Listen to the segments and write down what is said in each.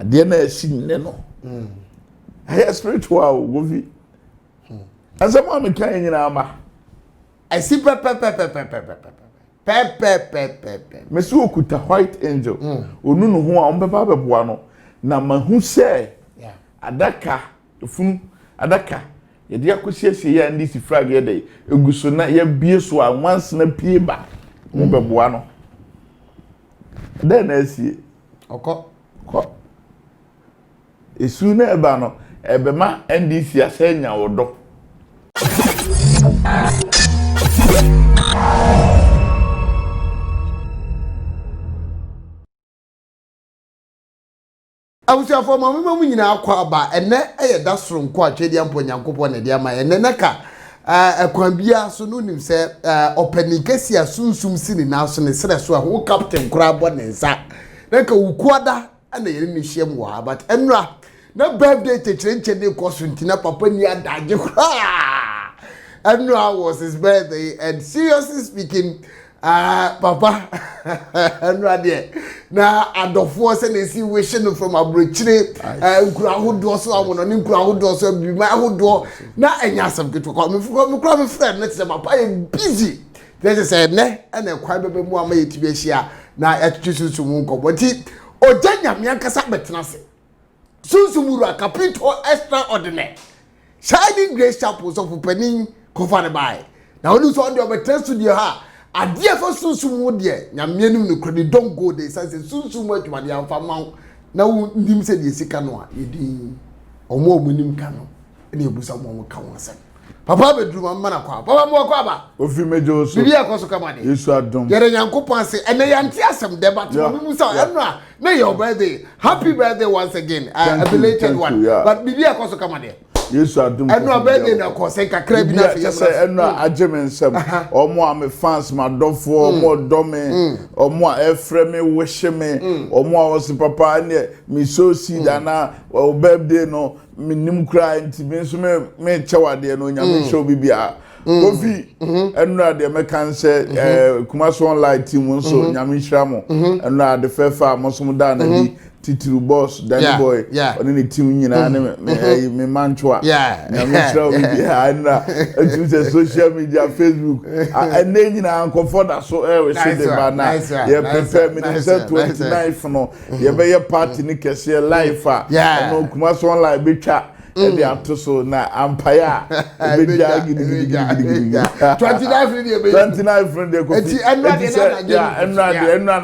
ade na asi ne no I spiritual go vi asem am kan nyina ama I see pe me so okuta white angel onu no ho a ombeba beboa no na mahu se adaka funu adaka ye de akosiesie ya ndi si frag ye dey eguso na ye bie so a once na pie ba mo beboa no den na asie oko esu na eba no ebema NDC asenya wodo awusia for mama mu nyina akwa ba ene eye da soro nko atwedi ampo nyankopɔ na de ama ene neka akwan bia so no nim se openikesi asunsum sini na so ne sere so a wo captain kura bɔ ne nsa neka wukuada ana yere ni hiem wa but enra na birthday techenche ne koso ntina papa ni adaje kura enra was his birthday and seriously speaking papa enra there na adofo se na si wishing from abrochire nkura hodo so amono ni nkura hodo so bi ma hodo na enya asem keto kwa me kura me friend na tse papa e busy they say ne na kwa bebe mu ama yetibi ahia na etwetwe mu nkobo ti oja nyame ankasa betena se sunsumuru capito extraordinary shining grace chapel so panin kofane bai na onu so on the studio ha adie for sunsumu de nyame nim no kredi don go dey say sunsumu atwade amfa ma na ndim se de sika no a yedi omo omunim ka no na ebusa mo ka wonse papa bedru mamma na kwa papa mo kwa ba ofi mejo so bibi akoso kamade Yesu adom yere nyankopon se ene yanti asem de but mo say eno a na your birthday happy birthday once again a belated one but bibi akoso kamade Yesu adum eno abede na ko se kakra bi na fe se eno ajemensem omo am fans madofo omo dome omo efre me wishe me omo awose papa ne mi so see dana o birthday no minim kra nti me so me chewade no nyame show bibia kofi eno ade me kan se Kumaso online team so nyame hira eno ade fefa mo so da na di titru boss Danny boy oni ni team nyina me manchwa na me show we na use social media Facebook and nyina ankofo da so we say the bana ye prepare me say 29 no ye be ye party ni kese live no Kumaso online betwa e dey atoso na ampaya e be jagi 29 free dey be 29 free dey ko enti enra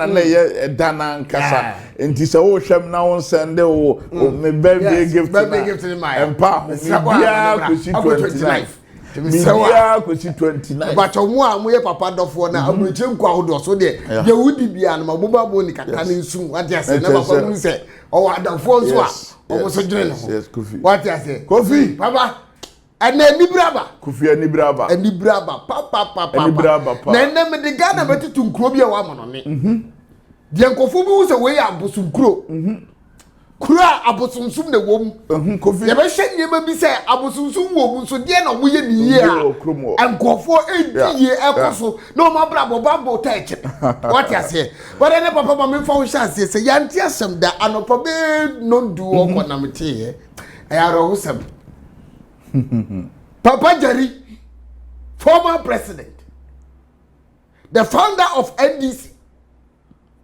na ye dana nkasa enti se wo hwem na won sende wo me birthday gift in my empa bia ko si 29 bia ko si 29 but omo a mo ye papa dofo na amuche nkwa hodo so de ye wudi bia na mabuba bo ni kaka ne nsu ade ase na papa mu se o adafo nso a omo so dwene no yes Kofi what you say Kofi papa ene nibraba Kofi enibraba papa na ene me de Ghana betutu nkuro bia wa mono ne de nkofo bi wo se we ya abosunkuro kura abosumsum na wom Kofi ye be hye nyema bi se abosumsum wom so de na wo ye ni ye a nkofo edi ye ekoso no ma brabo bambo teche what you say but ene papa ma me fa wo chance se yanti asem da anopa be no du okọ na mete ye ayaro husam Papa Jerry, former president, the founder of NDC.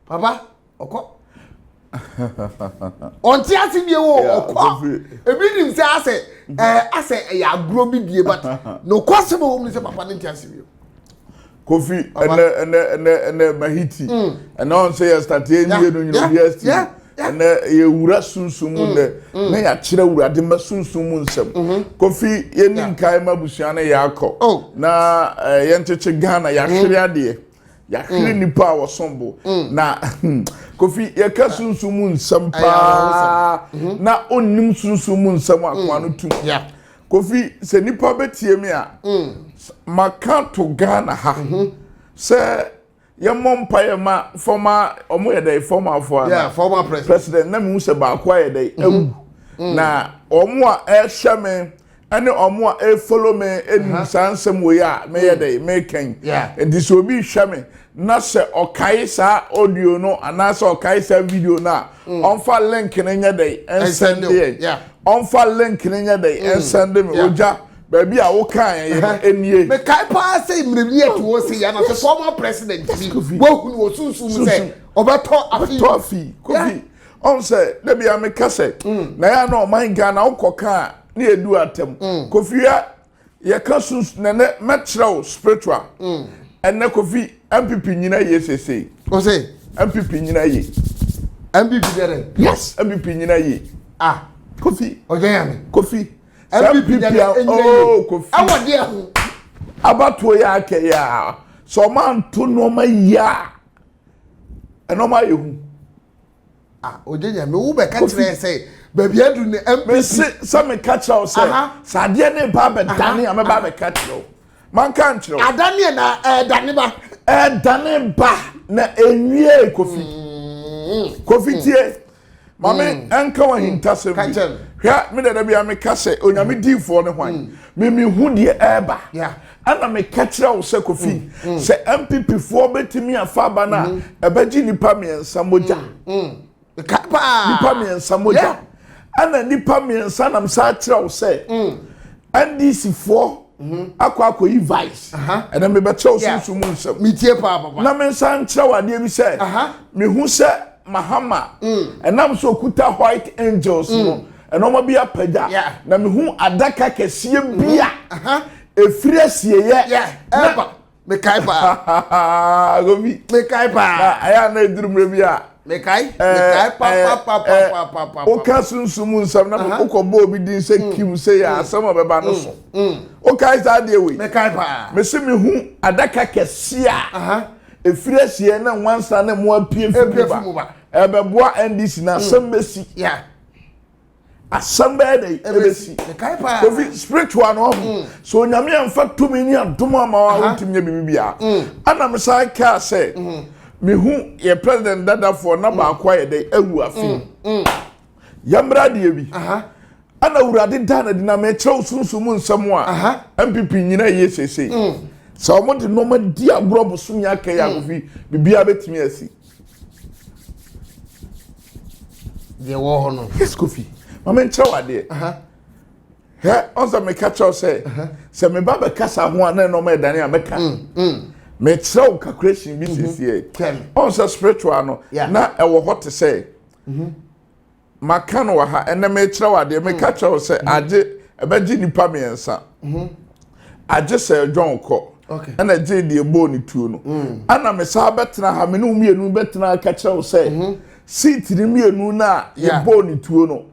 Papa, oko. On tiasi bi wo oko. Ebi nim say ase ya agro bi die but no kwasem wo nim say papa ne tiasi bi. Kofi ene mahiti. And on say yesterday you know yesterday. And ye wura sunsumu de na ya kire wura de masunsumu nsem Kofi ye nim kai mabusua na yakọ na ye ncheche Ghana ya hwere ade ya hwere nipa wo sombo na Kofi ye ka sunsumu nsem pa na onnim sunsumu nsem akwa no tum Kofi se nipa betie me a maka to Ghana ha se ye mompaye ma former omo ye dey former for former president na me hu se ba kwa ye dey na omo a e hye me ene omo a e follow me enu sansem we ya me ye dey me ken enti so bi hye me na se okai sa audio no anasa okai sa video na onfa link ne nya dey and send it onfa link ne nya dey and send me oja baby a wo kan enie me kai pa say mremie to wo say ya na say former president wo hu wo sunsun say obeto afi kofi on say le bia me kase na ya na o man Ghana ukoka na edu atem kofi ya ka sunsun na metrel spiritual enne kofi MPP nyina yesese o say MPP nyina ye MPP there yes MPP nyina ye kofi ojeyame kofi MPP oh kofi awode ho abato ya ake ya so man to no ma ya eno ma yehu ojeyame wo be ka kire say baby adu ne MPP se me ka kire o say sade ne ba be dane am ba be ka kire man kan kire adane na dane ba dane ba na enwie kofi kofi tie mame enka wa hintasem hwa me da bia me kase onyame difo ne hwan me hu de eba ana me ka kire wo se kofi se MPP fo betimi afa ba na ebaji nipa miensa moja nipa miensa moja ana nipa miensa nam sa kire wo se NDC fo akwa yi vice and me be kire wo sunsumu nsam mitie papa na me san kire wade bi se me hu se Mahama enam so kuta white angels no enoma bia pagya na me hu adaka kese bia efiri asie ye eba me kai pa gobi me kai pa aya na edurumre bia me kai pa o ka sunsumu nsam na ukobo obi din se kim se ya asam obeba no so o kai za de we me kai pa me se me hu adaka kese efiri asie na wansa na mo apie fu ba ebeboa NDC na sambesi asamba dey ebesi kofi spiritual no so nyame amfa tumi ni adoma ma wa untimye bibia ana mesa ka say me hu ye president dada for na ba akwa ye dey awu afi yamra de bi ana urade dana de na me kire sunsumu nsam a MPP nyina ye sese so omo de no ma di agro bosom ya ka ya kofi bibia betimi asi de wo ho no yes kofi mama nche wade he onza me catch us say se me baba kasa ho na no ma dane ameka me tell calculation bi sisi onza spiritual no na e wo hot say maka no wa ha ene me kire wade me catch us say age ebeji nipa miensa age say John ko ana je de ebo ni tuo no ana me sa betena ha me no mienu betena catch us say seat ni mienu na ye bo ni tuo no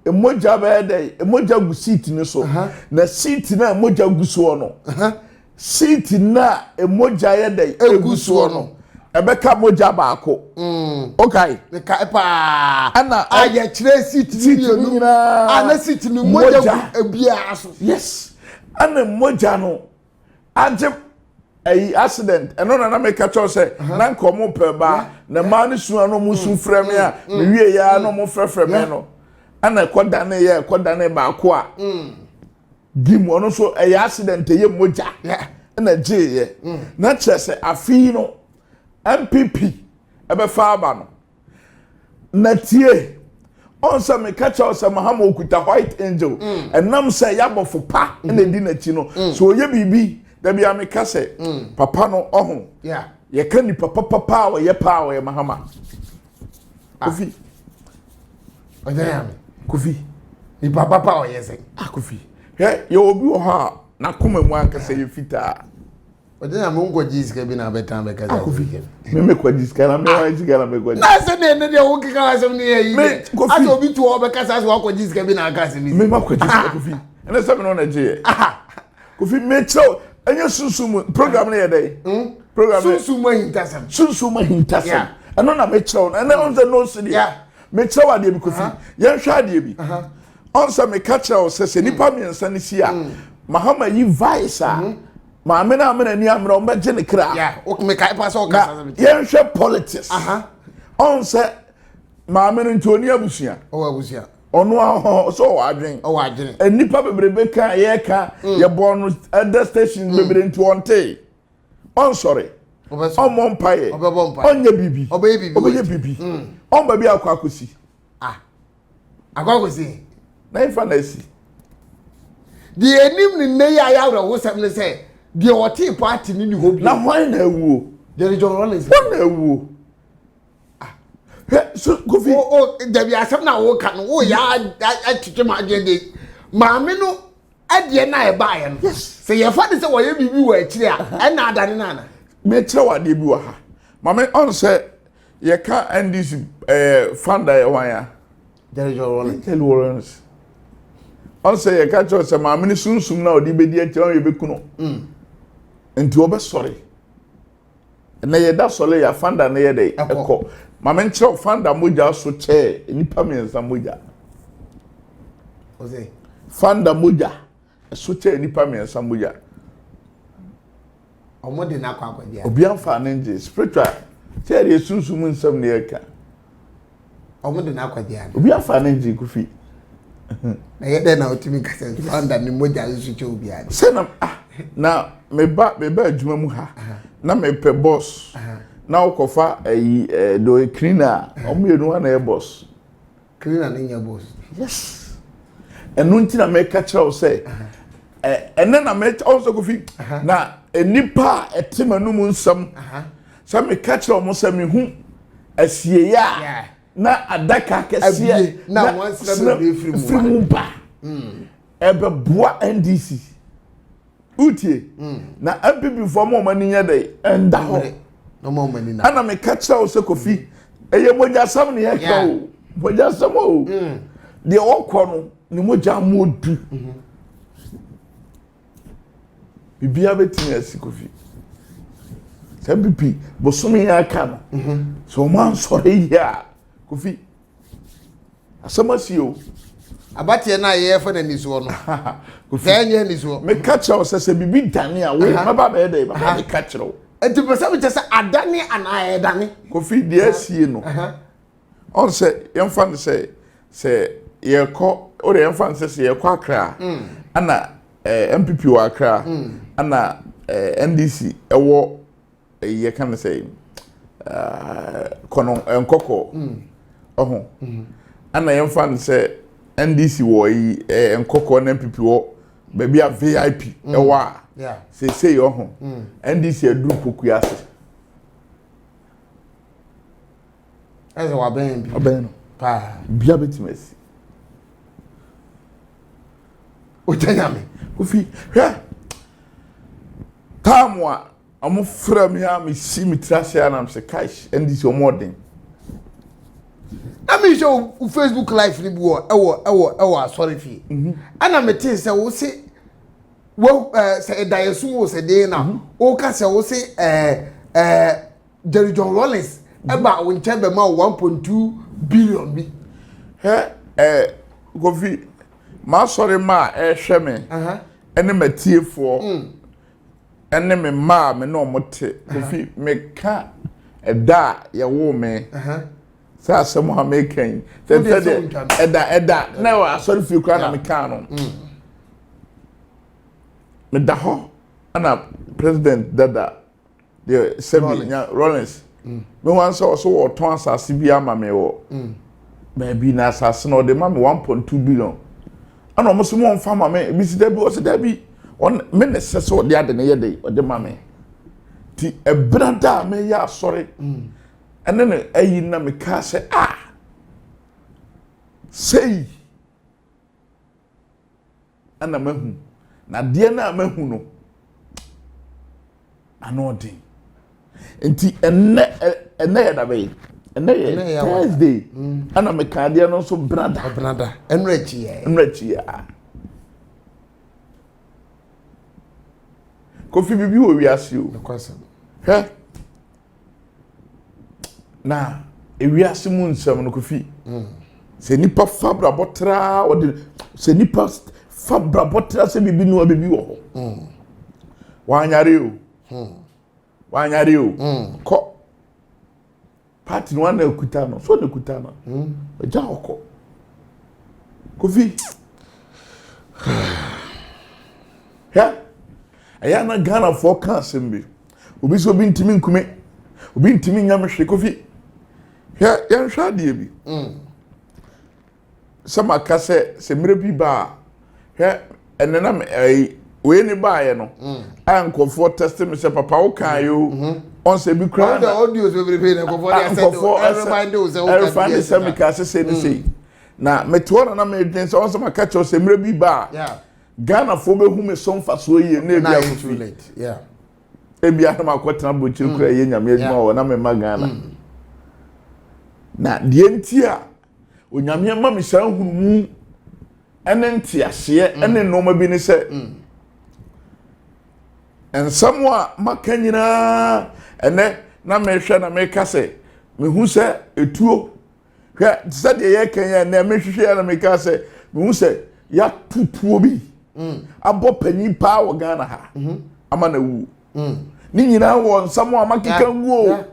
emoja be dey emoja gu seat ni so na seat na emoja gu so no seat na emoja ye dey egu so no ebeka moja baako okay me ka pa ana aye kire seat ni na ana seat ni moja ebia so yes ana moja no anje a accident eno na me catch us say na nkomo pe ba na ma ni su ano mu su frame a me wie ya no mo frefre me no ana kodane ba ko a gimu ono so a accident ye moja na je ye na chese afi no MPP ebe fa ba no na tie on sa me catch us Mahama okuta white angel enam say yabofo pa na di na chi no so ye bibi da bia me kase papa no ohun ye ka ni papa wa ye pa wa ye Mahama kofi ojayame kofi ni papa o ye say kofi he ye obi o ha na koma mu ankasa ye fita ojayame ngo jisika bi na betan be kasa kofi me kwa jisika na me wa jisika na me kwa na se ne de wo kika asem ne yi aso obi tu o be kasa so kwa jisika bi na akasa ni me ma kwa jisika kofi ene se me no na je kofi me cho enye sunsumu program na ye dey program sunsumu hintasem eno na me cho ene on the no se me cho wa de bi kofi ye hwa de bi on se me catch o se nipa miensa ne si a Mahama yi vice a ma me na ni amra o meje ne kra o me kai pass o kasa ye hwe politics on se ma me ntoni abusua ono so wadwen enipa bebrebe ka ye ka ye born other stations bebre nti onte on sorry Omo mpaye. Onye bibi. Obeye bibi. On baby akwakosi. Akwakosi. Na ifa na esi. The enim ni ne ya ya wo sem ne say the oti party ni hobi. Na hwan na ewuo. Jerry John Rollins. Hwan na ewuo. So go fi. Debi asem na wo ka no wo ya atete ma agende. Maame no adie na e ba ye no. Yes. Se ye fa de se wo ye bibi wo akire a na adane na na. Me kire wa de bi wa ha. Maame on say ye ka NDC founder ye wan ya. Jerry John Rollins. Jerry Rollins. On say ye ka cho say maame ni sunsum na odi be di akire ye be kuno. Enti wo be sorry. Na ye da sole ya founder na ye dey ekọ. Maame nkire founder moja so che nipa mensa moja. Ose. Founder moja so che nipa mensa moja. Omo de na kwa dia. Obi amfa na nje spiritual. Che dey sunsum nsam na ye ka. Omo de na kwa dia. Obi amfa na nje kufi. Na ye de na otimi kasa founder ni moja so che obi a. Se na me ba adwuma mu ha. Na me pe boss. Na ukofa do cleaner omo na e boss. Cleaner na nya boss. Yes. Enu nti na me ka kire o say ene na me also go fi na enipa etemanu mu nsam. So me ka kire o mo say me hu asie ya na adaka kese na wansira be free mu ba. Ebe boa NDC. Utie na MPP for mo mani nya dey enda ho. No more money na. Ana me catch o se Kofi. Eye moja sam ne yeka o. Moja sam o. De okọ no ne moja modu. Bibia betini asi Kofi. Se MPP bosome ya aka no. So man sore ya Kofi. Asamasi o. Abate na ye fa na niso no. Kofi anya niso. Me catch o se bibi dane a we baba be dey baba me catch o. Enti pesa me say adane ana edane Kofi de asie no on say yemfa ne say ye ko o de yemfa ne say ye ko akra ana MPP wa akra ana NDC ewo ye kan say kono enkoko oho ana yemfa ne say NDC wo yi enkoko na MPP wo baby a VIP ewa yeah say oho NDC aduru pokuyase eze wa ben bi oben no pa bia betimasi o tanyame Kofi hwe tamwa amo from ya me si me trase anam se cash NDC omodin na me show Facebook live ni bu ewo sorry fi ana me tin se wo se wo se dayesu wo se de na o ka se wo se Jerry John Rollins eba wo nche be ma 1.2 billion bi Kofi ma sorry ma hwe me ene matiefo ene me ma me no mote Kofi me ka eda ye wo me sa asem ha me kan se eda na wa sorry fi kra na me kan no me da ho ana president dada the Sebi Rollins me wan so ton asase bi ama me wo maybe na asase no de ma me 1.2 billion ana mo so mo mfa ma me bi si da bi o se da bi on me ne se so de ade ne ye de o de ma me ti ebrada me ya sorry ene ne ayi na me ka se sei ana mahu na de na mahu no anodin enti enne ya da be enne ya Thursday ana me ka de no so brada enrechi ya Kofi bibi wo wiase o he na ewiase mu nsam no Kofi se nipa fabra botra o de se nipa fabra botra se bibi no bibi wo ho wanyare o ko party no na ekuta no so na ekuta no eja hoko Kofi ya aya na Ghana for kan sembe obi so obi ntimi nkume obi ntimi nyam hwe Kofi ya nhwa de bi sama ka se mire bi ba enena we ni ba ye no ankofo test me se papa wo kan yo on se bi kra na audio so be na nkofo dey say remind you say o kan se me ka se ni sei na meto na me den se on se ma ka cho se mire bi ba Ghana fo be hu me so mfa so ye na bia Kofi ebia na makotena bochiri kura ye nyame adwuma wo na me ma Ghana na die ntia onyame ma me san hunu ene ntiase ene noma bi ne se ensamwa makanyina ene na me hwe na me kase me hu se etuo hwe se de ye kanya na me hwehwe na me kase me hu se ya tutuo bi abo panyi pa wo Ghana ha ama na wu ni nyina wo nsamo amakeka nguo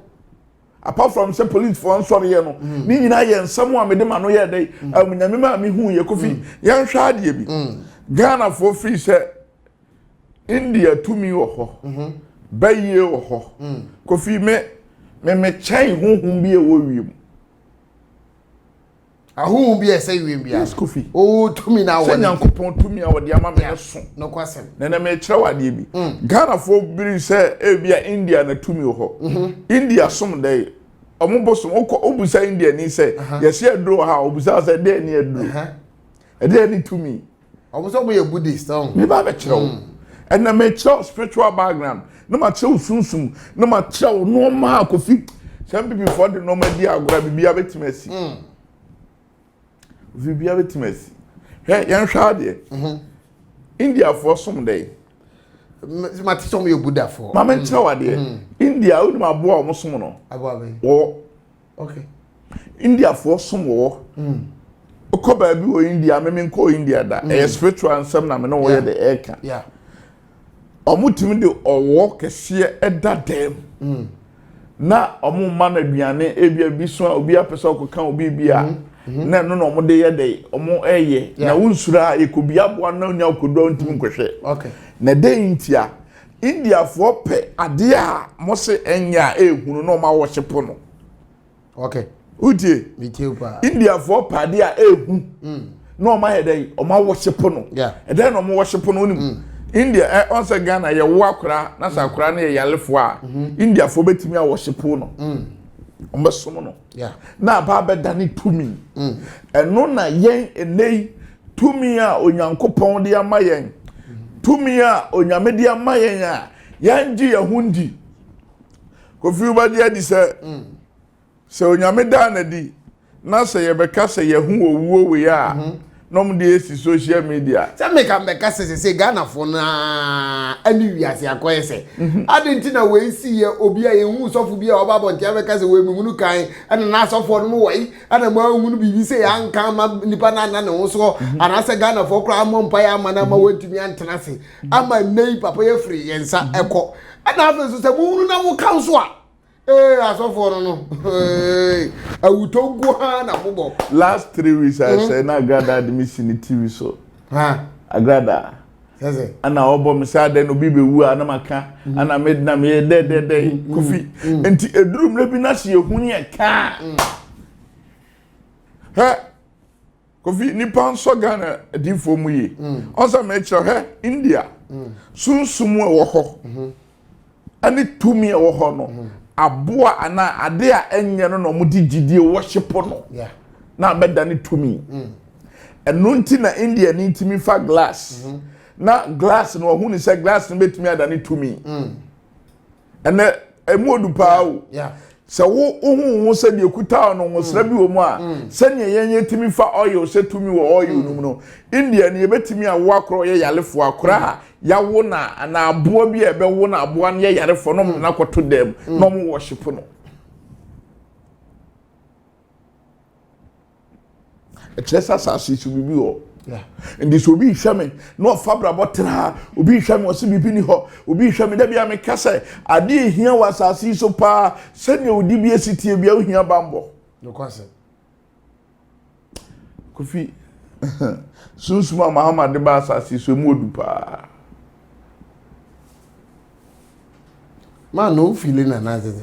apart from say police for sorry ye no ni nyina ye nsamo amede ma no ye dai amunyame ma me hu ye Kofi ye nhwa ade bi Ghana for free say India tumi wo ho baye wo ho Kofi me chai huhum bi e wo wiem ahun bi e say wiem bia yes Kofi o tumi na wo say Nyankopon tumi a wo de ama me so no kwasem na me kire wade bi Ghana for biri say e bia India na tumi wo ho India som dai omubosom obusa India ni say yes ye dro ha obusa say dey ni edro e dey ni tumi omuso bo ye Buddhist me ba be kire wo and na me kire spiritual background no ma kire sunsum no ma kire no ma Kofi some people for the normal dia agora bibia betimasi bibia betimasi yan hwa de India for some day ma ti som ye Buddha for ma men kire wade India wo ma boa o som no abo be wo okay India for some wo ko ba bi wo India me ko India da spiritual nsem na me no wo ye de eka omutimi de owo kese eda dem na omo ma na aduane ebia bi so obi apesa okoka obi bia na no no mo de ye de omo eye na wunsura ekobi aboa na nya okodo ntimi nkohwe okay na de intia India for pe ade a mo se enya ehunu no ma worship no okay udie mitiupa India for pa ade a ehu no ma he de o ma worship no e de no mo worship no onim India once Ghana ye wo akura na sa akura na ye yalefo a India fo betimi a worship no ombesom no na ba beda ni tumi eno na yen enei tumi a Onyankopon de ama yen tumi a Onyame de ama yen a yanji ye hundi Kofi ba de adi se Onyame da na di na se ye beka se ye hu owuo we a nom de esi social media se me ka beka se Ghana fo na ani wiase akoye se adenti na we si ye obi a ye hu sofo bi a oba bonti beka se we mumunu kan ana na sofo no wai ana ma hunu bibi se ya nka ma nipa na na ne so ana se Ghana fo kra amompa ya ama na ma wantumi antena se ama nei papa ye free yensa eko ana afa so se munu na wo kan so a asofo no awutongu ha na bobo last 3 weeks I say na gada the mission TV so agrada sese ana obo me say den obi bewu ana maka ana medna me de Kofi enti edurum le bi na se ehunu ye ka Kofi ni pan so Ghana edifo mu ye onsa me kire India sunsumu wo ho ani tumi wo ho no aboa ana ade a enye no mo digidie worship no na beda ni tumi eno nti na India ni ntimi fa glass na glass no hu ni se glass no betimi ada ni tumi ene emodu pa o se wo se de kuta no wo sra bi wo mu a se ne yenye timi fa oil se tumi wo oil no no India ni ebetimi a wo akro ye yalefo akra ya wo na aboa bi ebe wo na aboa ne yarefo no na kwato dem no mo worship no etresa sasi su bibi ho ndi so bi hwame no fabra botra obi hwame o se bibi ni ho obi hwame da bia me kasa ade hia wa sasi so pa se ne odi bi esitie bia o hia bambo no kwase Kofi sunsuma Muhammad ba sasi so mu odu pa Man no feeling another.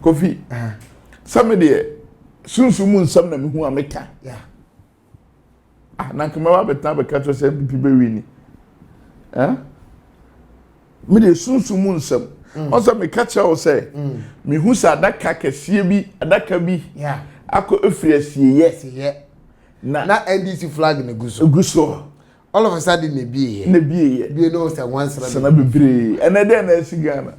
Kofi. Somebody sunsumu nsam na mehu ameka. Yeah. Na kama beta be ka to say MPP be wini. Me de sunsumu nsam. Also me ka cha o say mehu sa adaka kese bi adaka bi. Yeah. Ako efri asieye. Yeah. Na NDC flag na guso. Guso. All of a sudden na biye. Na biye. Biye no say once sana bebre. Ene de na esi Ghana.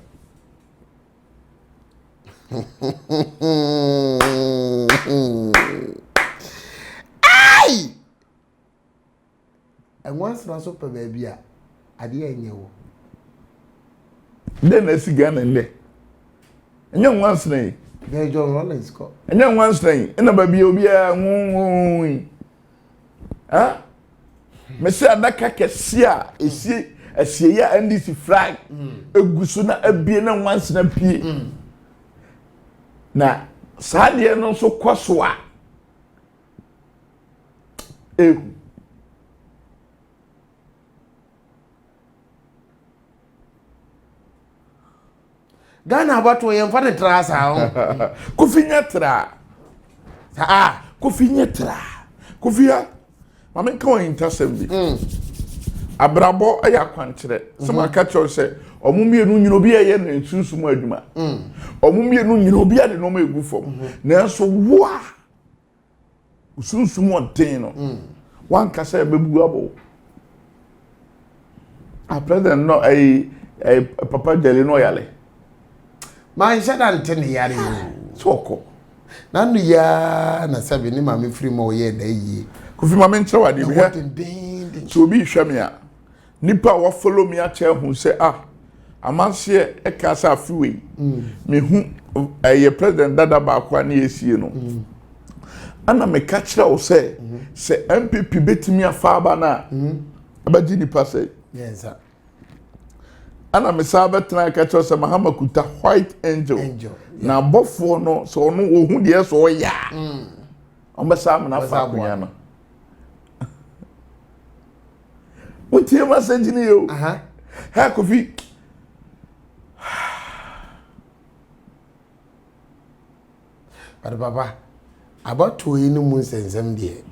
Ai! And once na so pe baby a ade enye wo. De na esi Ghana nle. Enye once na yi. There John Rollins ko. Enye once na yi. Ina baby obi a nwu. Me say adaka kese a esi asiye ya NDC flag eguso na abie na once na pie. Na saade no so kwaso a Ghana abato yem fa ne tra sa Kofi nyatra Kofi nytra Kofi ya mame kan o intercept bi abrabo aya kwankyere sama ka cho se omumienu nyino bi eye na nsunsumu adwuma omumienu nyino bi ade no ma egu fom na so wo a nsunsumu odin no wan ka se bebu abo a president no papa jeli no yale man shadan ten yare soko nanu ya na sabi ni mame free mo ye na yi Kofi mame nkyere wade bi ha so bi hwame a nipa wa follow me a chair hu say amanse e ka sa afiwe me hu ye president dada ba kwa na yesie no ana me ka kire o say se MPP betimi afa ba na abaji nipa say yes sir ana me sa betena ka kire o say Mahama Kuta White Angel na bofo no so no wo hu de so ya on ba sa me na fa kunya no Utie message ni yo. Ha Kofi. But baba, about to inu mun sensem de.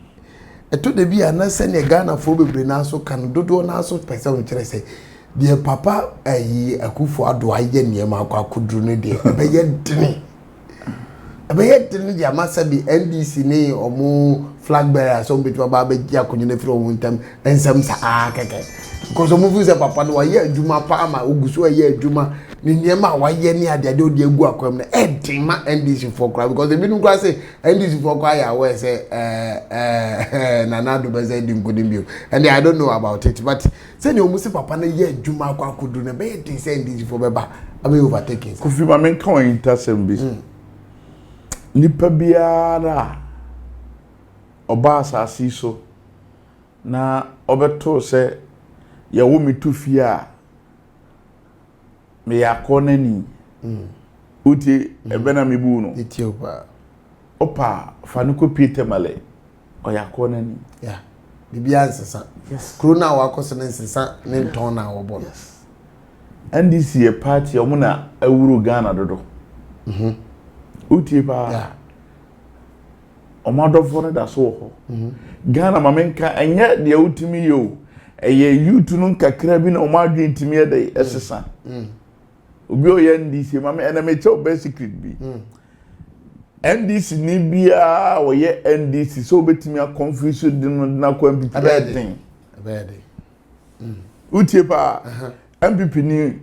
Eto de bi anase ne Ghana fo bebre na so kan dodo na so pese on kire say de papa ayi akufo ado aye niema akwa kudru ne de be ye dini. Be ye dini de amasa bi NDC ne omo flag bearer so betu ba be gia konyo na firi omo ntam ensem sa keke. Because omo fu say papa no aye adwuma pa ama oguso aye adwuma ni niema waye ni ade ade odi egu akwam na edin ma NDC for kra because they been kwa say NDC for kwa ya we say Nanado be say dim godin bio and I don't know about it but say ni omo say papa na ye adwuma akwa kodu na be edin say NDC for beba abi overtaking Kofi ma men kan intercept bi nipa biara oba asasi so na obeto say ya wo mitufi a me yakona ni uti ebena mebu no Ethiopia opa fanuko Peter Male o yakona ni yeah bibia nsesa yes corona wa koso nsesa ne nton na wo bo yes NDC a party omo na awuru Ghana dodo uti pa yeah omadofo na da so ho Ghana mamenka anya de utimi yo eye yutu no kakra bi na omadwe ntimi ede esesa obi o ye NDC mame enemy cho be secret bi NDC ni bia o ye NDC so betimi a confuse din na ko MPP abede utie pa MPP ni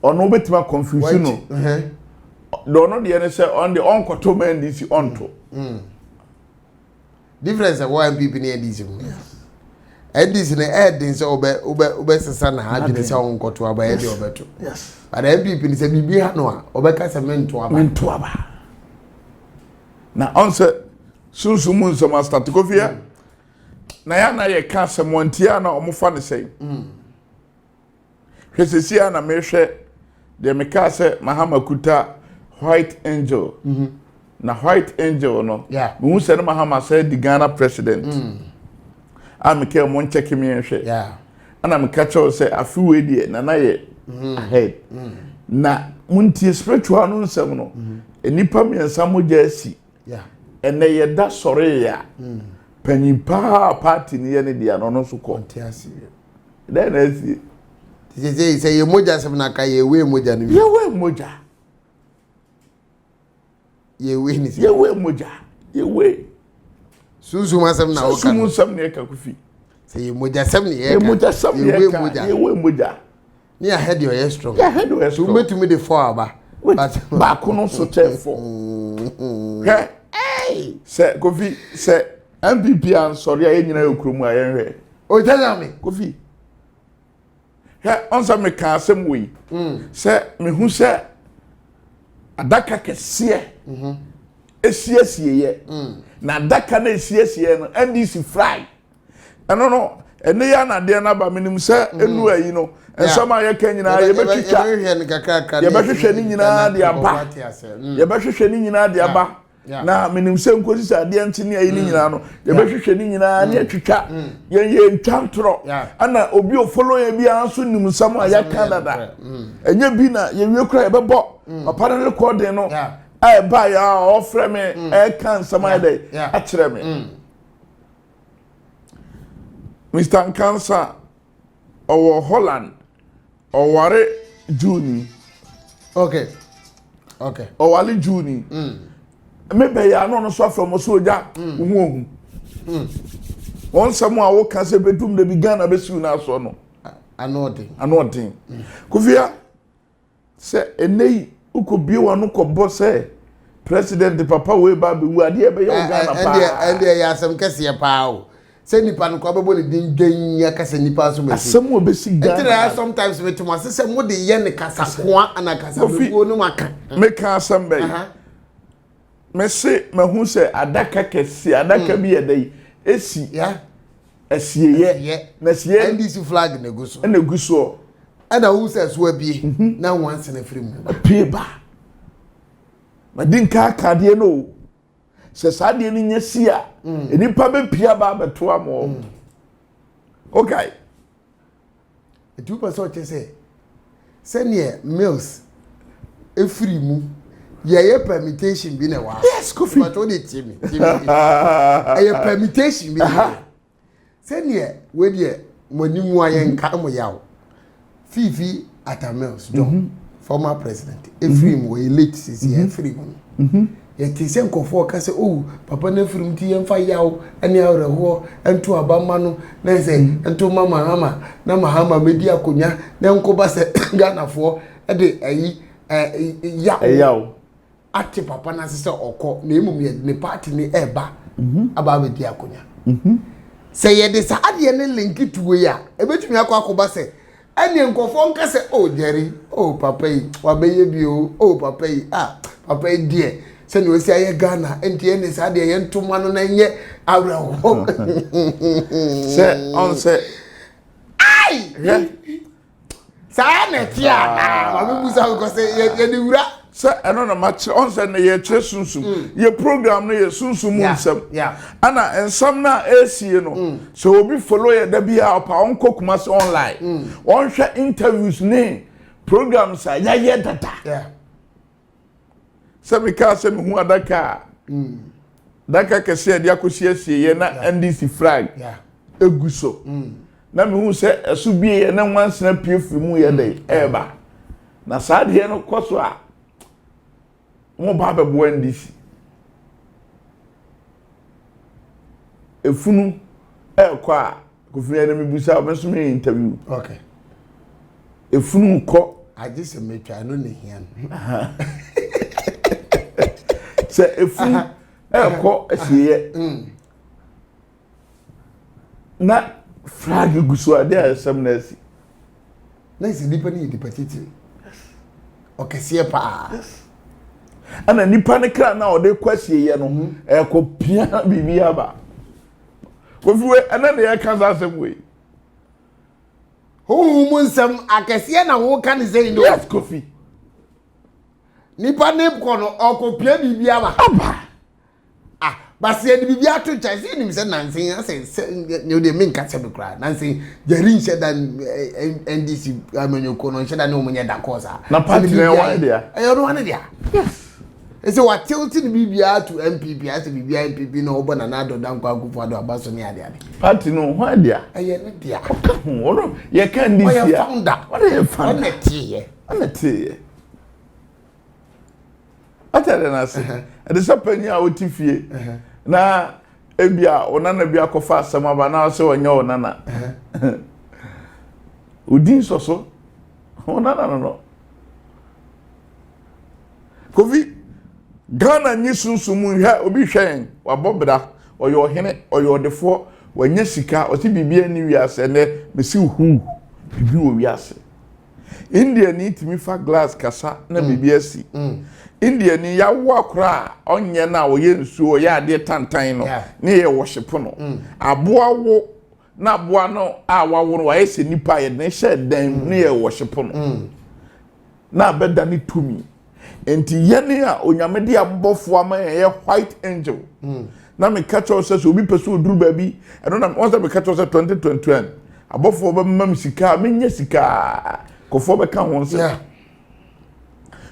ono betimi a confuse no do no de ne se on the onkoto NDC onto difference of MPP ni NDC NDC na edin se obe sesa na adwene se onkoto aba ede obeto yes but MPP ni se bibi ha no a obeka se mento aba na onse sunsumu nsoma start kofia na ya na ye ka se montia na omofa ne sei hwesesia na mehwe de me ka se Mahama Kuta White Angel na White Angel no mu se na Mahama se the Ghana president am ke mo check me hwe ana me catch us say afiwe die na na ye ahead na muntie spiritual no nsem no enipa miensa mogya asi ene ye da sore ya panyipa party ni ye ne dia no no so ko ntiase then asi say ye mogya sem na ka ye we mogya no ye we mogya ye we ni ye we mogya ye we sunsun asem na wo kan sunsun sam ne ka kufi say ye mogya sem ne ye mogya sam ne ye we mogya ni ahead your strong ya head your strong to me the four aba ba kono so tefo hey se kofi se MPP an sorry aye nyina ekrum aye hwe o tell me kofi on sa me ka asem we se me hu se adaka kese esiesie ye na adaka na esiesie no NDC fly no ene ya na de na ba menim se enu ayi no ensoma ye kan nyina ye betwitwa ye behwehwe ni nyina de aba ye behwehwe ni nyina de aba na menim se nkosi sa de ntini ayi ni nyina no ye behwehwe ni nyina ne atwitwa ye ntwantro ana obi o follow ye bi anso nim sam ya Canada enye bi na ye wie kura ye bebo papa na record no ai ba ya ofre me e kan sam ya de a kire me Mr. Nkansa owo Holland oware Juni okay owale Juni mebe ya no so from soja hu won samu a wo kan se bedum de Ghana be su na so no anotin kufia se enei ukobie wa no kobo se president papa we ba be wu ade be yo Ghana pa ende ya asem kese pa o se nipa no kwa bebo le din dwanya kase nipa so mesi asem obesi Ghana sometimes we to se mo de ye ne kasa koa ana kasa bebo no maka me ka asem be me se me hu se adaka kese adaka bi ye dai esi asieye na sie NDC flag na guso na guso ana hu se so abie na once na free mu pie ba madinka kade no se sade ni nyasi a enipa be pia ba beto amo okay etu person che se ne mills e free mu ye permutation bi na wa yes coffee but o de timi e permutation bi se ne we de monimu aye nka mo yawo fifi atamels John former president e free mu we late sisi e free mu ye tise nkofo ka se oh papa na free mu ti ye mfa yawo ane awreho entu abama no na se entu mama na mahama medi akonya na nkoba se Ghana fo e de ayi yawo ati papa na se okọ na emum ye ne party ni eba aba medi akonya se ye de sa ade ne link tuwe ya ebetumi akoba se ene nkofo nka se oh Jerry oh papa yi wabeye bi oh papa yi papa yi die se no si aye Ghana enti ene sa de ye ntoma no na nye awreho se on se ai sa na tia ma busa ko se ye de wura se eno na match on se na ye kire sunsum ye program no ye sunsum nsam ana ensam na esie no so obi follow ye da bia opa on kokuma se online on hwe interviews ne programs a ya data se me ka se me hu adaka daka kese dia akosiesie ye na NDC flag eguso na me hu se esubie ye na wansena pie mu ye dey eba na saade ye no koso a mo ba be bo NDC efunu kwa kofia na mebusa obeso me interview okay efunu ko aje se metwa no ne hian se efunu ko asiye na flag guso ade asem na asi na isi dipa ni dipatiti okesiye pa ana nipa ne kra na ode kwasie ye no ko pia bibia ba kofiwe ana ne ya kanza asem we hu nsem akesiye na wo kan say no yes kofi nipa ne ko no okopia bibia ba aba But see, the Bibia to Chassis himself, Nancy, I say, you the main catch of cry. Nancy, Jerry said that NDC, I mean, you couldn't shed no money at that cause. Now, party, idea. I don't want idea. Yes. And so what tilted BBR to MPP as a BBI MPP no open another down for the Abasonia. Party no, why dear? I am dear. You can't be found that. What are you found? On a tea. On a tea. I tell you, I say, and the suppany out Tiffy. Now, Ebia or Nana Biako fast some of an hour so and your Nana. Udin so. Oh, no. Kofi. Ghana nyi sunsumu ha obi hwen wabobra or your hene or your defo wanya sika o ti bibia ni wiase ne mesi hu bibi o wiase India ni timi fa glass kasa na bibia si India ni ya wo akra onye na wo ye nsuo ya ade tantan no ne ye worship no aboa wo na aboa no a wawo no wa ese nipa ye ne hye dan ne ye worship no na beda ni tumi enti yene a onyamede abofo ama ye white angel na me catch us so obi peso oduru ba bi eno na once me catch us 2021 abofo ba mam sika menye sika kofo be ka ho se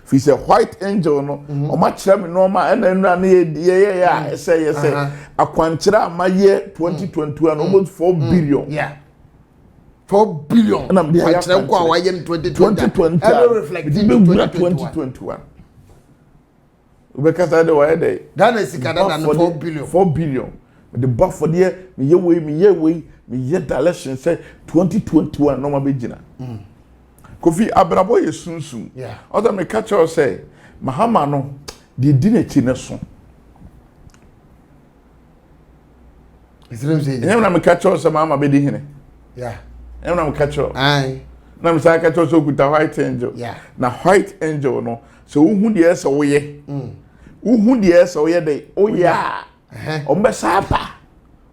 fi se white angel no o ma kire me no ma ena nura na ye ya say akwankyira amaye 2021 almost 4 billion 4 billion na me ya kwa waye 2020 reflecting 2021 Ubekasa de why dey Ghana sikada na 4 billion the buff for there me ye direction say 2021 no ma be gina Kofi abrabo ye sunsun other me catch us say Mahama no de dinati ne so Islam say na me catch us say Mahama be di hene na me catch us na me say catch us okuta white angel na white angel no so uhu de ese wo ye uhu de ese wo ye de oya o mbe sapa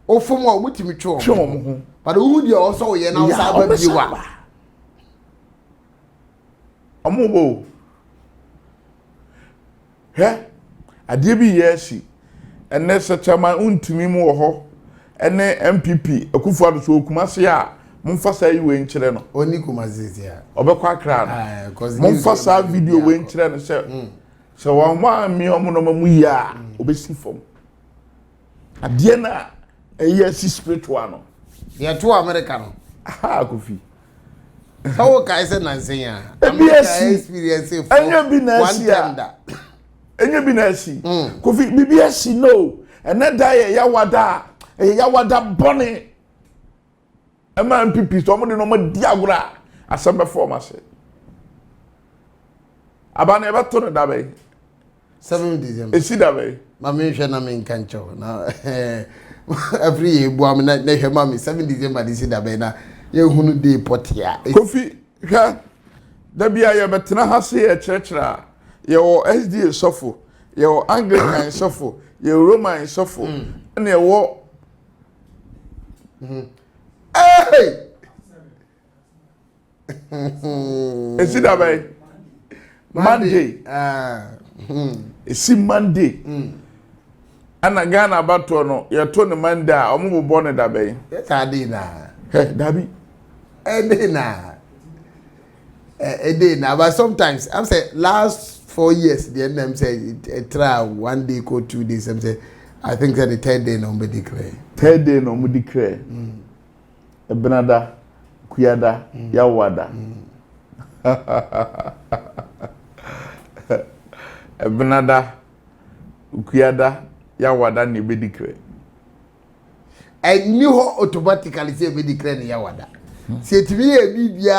o fomo o mutimi twa ho but uhu de o so wo ye na o sapa biwa amubo he ade bi yesi ene se chama untimi mu wo ho ene MPP akufo ado so okumase a mumfasa yi we nkyere no oni kumazezi ya obekwa akra no mumfasa video we nkyere no se wa mi omo no mamu ya obesi fom ade na eyesi spiritual no ya to America no Kofi how kai se nansen ya America experience enya bi na si Kofi BBS no ene da ya wada bone MPP so mo de no mo diagora asamba form ase abana eba to no da be 7 December esi da be ma me hwe na me nkancho na every year bu am na hwe ma me 7 December this da be na ye hunu dey potia Kofi hwa da bia ye betena ha se ye churchra ye wo SDA sofo ye wo Anglican sofo ye Roman sofo na ye wo hey esi da bay Monday esi Monday ana Ghana bato no ye to ne Monday a omo bobo ne da bay Saturday na dabi edena but sometimes I'm say last 4 years the NM say try 1 day or 2 days I'm say I think that the 3rd day no be declare 3rd day no mo declare Ebenada Kuyada Yawada Ebenada Kuyada Yawada ni be declare I knew automatically say be declare ni Yawada say to me e bibia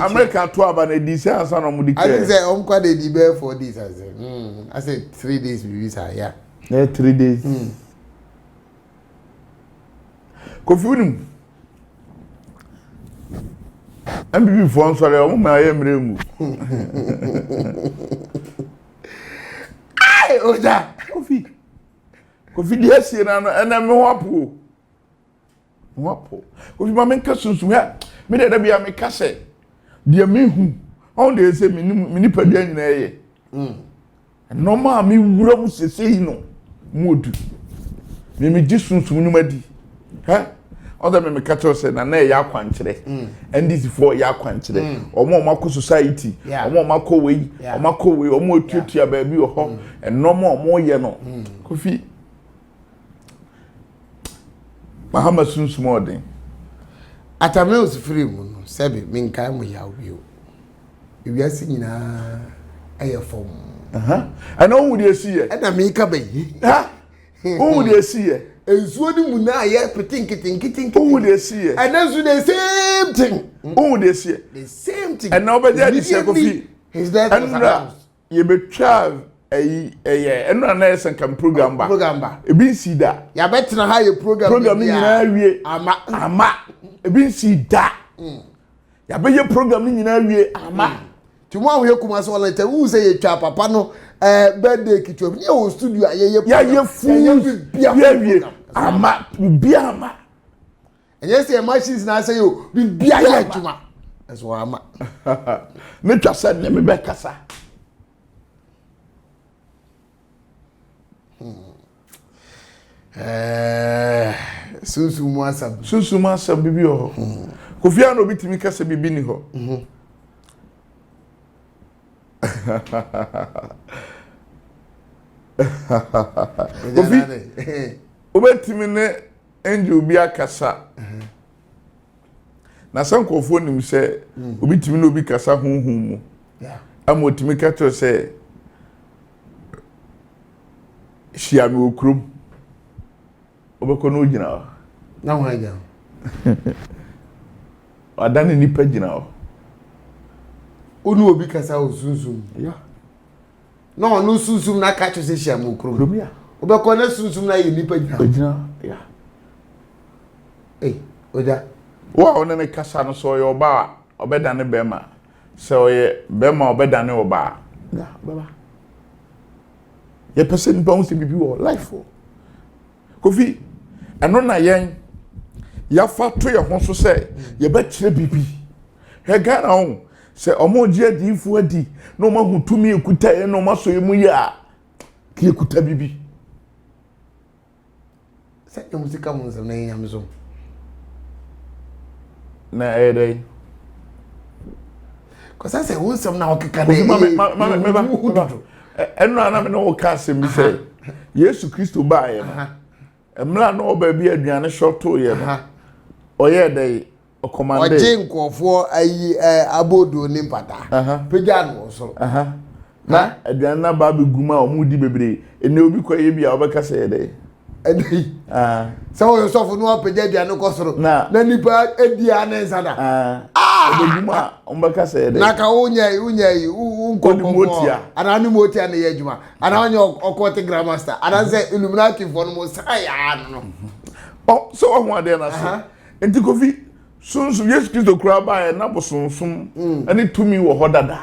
America to aba na di say answer no mo declare I think say kwa dey di bear for this I say 3 days we visa 3 days Kofi MPP for sorry o ma ye mremu ai oja Kofi dia sie na no ena me hoapo Kofi ma men ka sunsun ha me de da bia me ka se dia me hu on de se me ni padua nyina ye no ma me wura mu sesei no modu me gi sunsum no madi ha oda me catch us na ya akwankyere NDC for ya akwankyere omo mako society omo mako we omo otutua ba bi ho enomo omo ye no Kofi Mahama sunsum odin atame osifiri mu no sebe minkai mu ya wio ewiase nyina ayefom ana wo de asiye na me ka bayi ha wo de asiye ensuo ni mu na ye petinkitinkitin wo de asiye ana so the same thing wo de asiye the same thing and now be dey say Kofi his dad was ye betwa eno na esen kam program ba ebi nsi da ya betina ha ye program nyina awie ama ebi nsi da ya be ye program nyina awie ama tumo ahwe kuma so wala wu se ye twa papa no birthday kitwa ni o studio ayeye ya ye fu ya wie ama bia ama enye se machines na say yo bia ya tuma eso ama ne twa se ne me be kasa sunsumu asab bibi ho Kofi ano bitimi kasa bibi ni ho Kofi obetimi ne angel bi akasa na sankofo nim se obitimi no bi kasa honhom mu amotimi kato se Shia mi okrum obeko no gina na ho aja adane nipa gina onu obi kasa osunsum no no sunsum na ka chose Shia mi okrum ya obeko na sunsum na ye nipa gina ya oja wa ona ne kasa no so ye oba obedane bema se oye bema obedane oba ya baba ye person bounce bibi wo life wo Kofi eno na yen ya fa to ye ho so se ye ba kire bibi he Ghana ho se omo gi adifu adi no ma hutumi ekuta ye no ma so ye mu ya ki ekuta bibi se ye musika mu nsem na yam so na edai ko sa se wo nsem na okeka na me ba enu ana me no ka se mi se Yesu Kristo ba ye no emla no ba bi aduane shoto ye no oye dai o commande oje nkofo ayi abodo ni mpata peja no so na aduane na ba be guma o mu di bebre ene obi kwaye bia obeka se ye dai edi se wo so fu no peja aduane ko soro na nipa ediane nsada obeguma ombeka se ye dai na ka unyai unkomotia ana ni motia na ye adwuma ana onye okote grandmaster ana se Illuminati fo no mo sai no so ho ade na so enti Kofi sunsun Yesu Kristo kura ba na bosunsun ani tumi wo hodada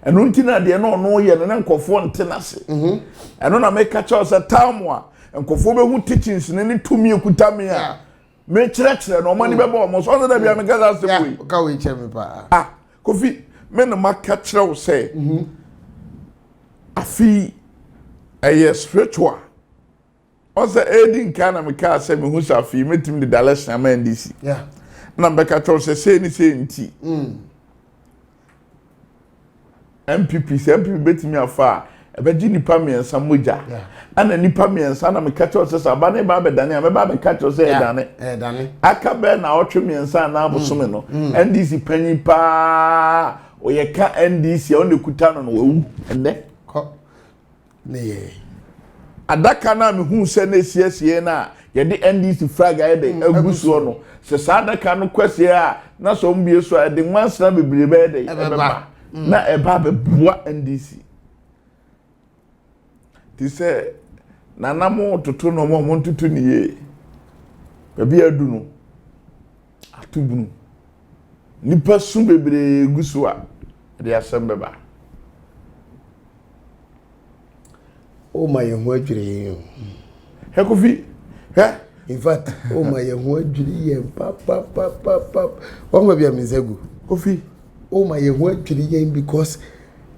eno nti na de no no ye na nkofo nte na se eno na make cha se tamwa nkofo be hu teachings ne tumi ekuta me a me kire no mani be ba mo so na bia me gaza se boy ka we che me pa Kofi me na maka kire wo se afi spiritual oza edin kana me ka se me hu sa afi metim de dalesa ma NDC na beka kire se ni se nti MPP betimi afa ebeji nipa miensa moja ana nipa miensa na me kire se ba ne ba be dane me ba be kire se dane aka be na otwe miensa na abosome no NDC panyi pa oyeka NDC on ekuta no wawu enne ne adaka na me hu se na siesie na ye de NDC flag aye de agusuo no se sa adaka no kwase a na so mbie so de nwansra bebrebe de ebeba na eba be bua NDC ti se na namo toto no mo ntutu ni ye babi adu no atubunu nipa su bebre gusu a de asembeba o ma ye ho adwire he Kofi he in fact o ma ye ho adwire ye pap o ma bia mizegu Kofi o ma ye ho adwire ye because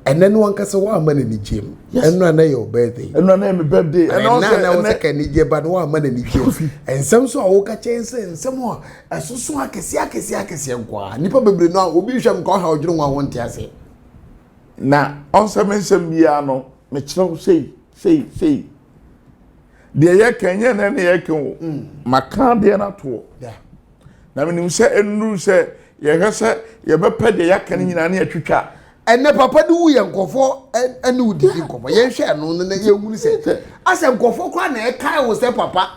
and then one can say one man in the gym. And no na your birthday. And no na my birthday. And also was a candy but one man in the gym. And some so woka chance and some more as so I can see nkwa. Nipa bebre no obi hwam ko ha odwene wa won tiase. Na onse mensem bia no me kire sei. De ye kanye na ne ye ken maka de na to. Yeah. Na me nim se enuru se ye hwese ye bepa de ya kan nyina na atwitwa. Ene papa de wu ye nkofo ene udi nkofo ye hwe no na ye hunu se ase nkofo kwa na e kai wo se papa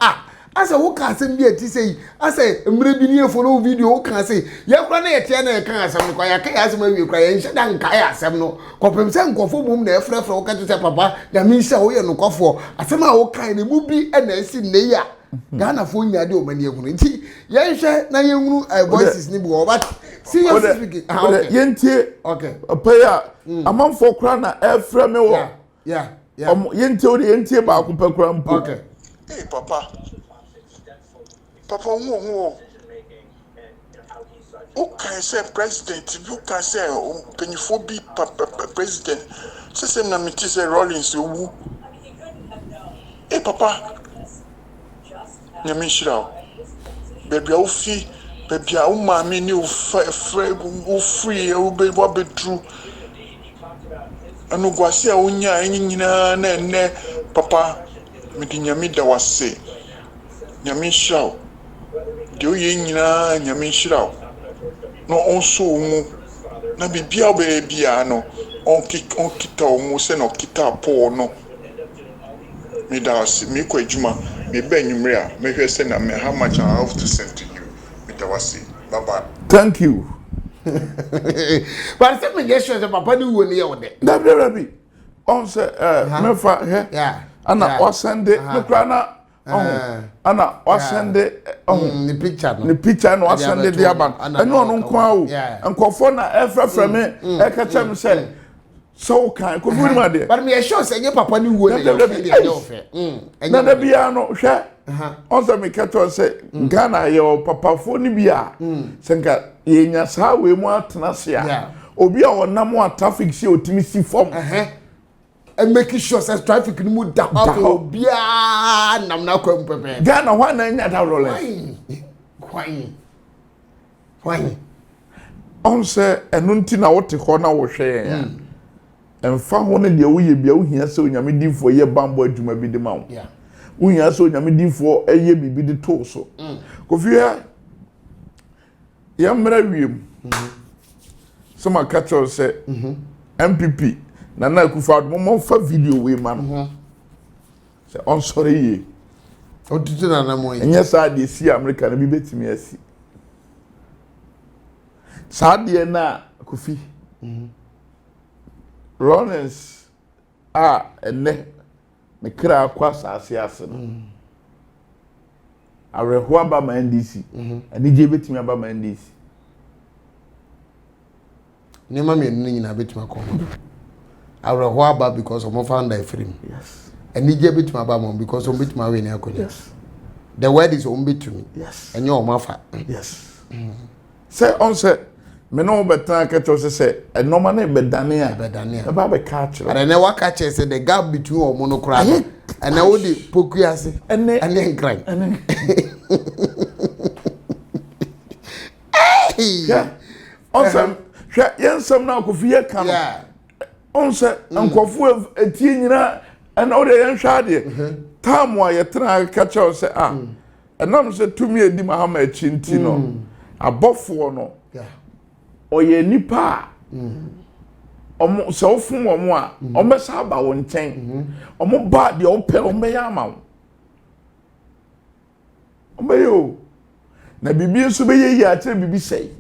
ase wo ka asem bi ati sei ase mre bi ni efo no video wo ka sei ye kwa na ye tie na ye kan asem kwa ya kai asem awie kwa ye hwe da nkai asem no kopem se nkofo mum na efrefre wo ka se papa ya mi hwe wo ye nkofo asem a wo kai na mu bi na esi ne ya Ghana fo nya de o mani ehunu nti ye hwe na ye hunu voices ni bi wo but seriously speaking okay yentie okay paya amanfo kra na efre me wo yeah yentie o de yentie ba ko pa kra mpo okay hey papa wo okay say president you can say penifo bi president say na meti say Rollins owu hey papa nyame shira baby ofi baby a umami ni free o be wa bedru anu gwase a unya nyina na enne papa me di nyame da wase nyame shira de oye nyina nyame shira no onso mu na bibia bia no on kita omu se no kita po no me da wase me ko adwuma me ba nwumre a me hwe se na me how much I have to send to you me da wase bye bye thank you but say me get sure papa ni wo ni ye wo de dabi on se me fa he yeah ana o send me kra na ana o send ni picture no ni picture no o send the aban eno no nkwa o nkofo na efrefre me e ka chem se so kan ko funi ma de but me sure say nye papa ni wo ni ye ofe na da bia no hwe on se me kato se Ghana ye papa fo ni bia senka ye nya sa we mu atena se a obi a wonam a traffic si otimi si form and making sure say traffic ni mu da obi a nam na kwa pepe Ghana wa na nya da Rollins why on se enu nti na wote ho na wo hwe ya emfa ho ne de wo ye bia wo hia se onyame dinfo ye bambo adwuma bi de ma wo wo hia se onyame dinfo eye bibi de to so kofia ya mra wiem so ma catch say MPP Nana Akufo-Addo mo fa video we ma no say on sorry ye o tutu na na mo yi enye sa de si America na bi betimi asi sa de na Kofi Rollins ene me kra kwa asase ase no areho aba ma NDC ani je betimi aba ma NDC ni ma me nni nyina betimi akọ areho aba because of founder free yes ani je betimi aba mo because of betimi awe ni akonya yes the word is on betimi yes enye o mafa yes say on say me no betan ka cho say enoma na bedane a bedane e ba be ka chiro and then what catch say the gap between omo no kra and now the pokuase and nkran yeah on say yensam na Kofi ye kan on say nkofo etie nyina and o de yenhwa de time a yetra ka cho say enam say tumi edi mahama echi nti no abofo no oye nipa omo so fun omo a omo sa ba won nchen omo ba de ope omo ya ma omo yo na bibi nso be ye a kire bibi sei